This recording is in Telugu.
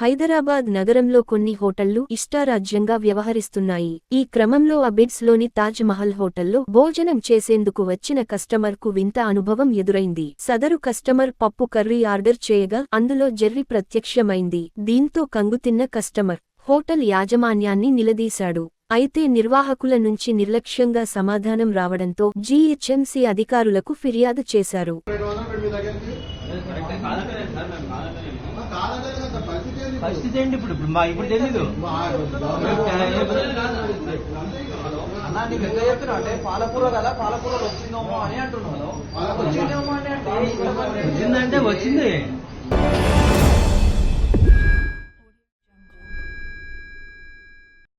హైదరాబాద్ నగరంలో కొన్ని హోటళ్లు ఇష్టారాజ్యంగా వ్యవహరిస్తున్నాయి. ఈ క్రమంలో అబిడ్స్ లోని తాజ్ మహల్ హోటల్లో భోజనం చేసేందుకు వచ్చిన కస్టమర్ కు వింత అనుభవం ఎదురైంది. సదరు కస్టమర్ పప్పు కర్రీ ఆర్డర్ చేయగా అందులో జెర్రీ ప్రత్యక్షమైంది. దీంతో కంగుతిన్న కస్టమర్ హోటల్ యాజమాన్యాన్ని నిలదీశాడు. అయితే నిర్వాహకుల నుంచి నిర్లక్ష్యంగా సమాధానం రావడంతో జీహెచ్ఎంసీ అధికారులకు ఫిర్యాదు చేశారు. పరిస్థితి ఏంటి ఇప్పుడు ఇప్పుడు తెలీదు అన్నా. నీకు ఎంత చెప్తున్నా అంటే పాలకూర కదా, పాలకూరలు వచ్చిందేమో అని అంటున్నాను. వచ్చిందేమో అంటే వచ్చిందంటే వచ్చింది.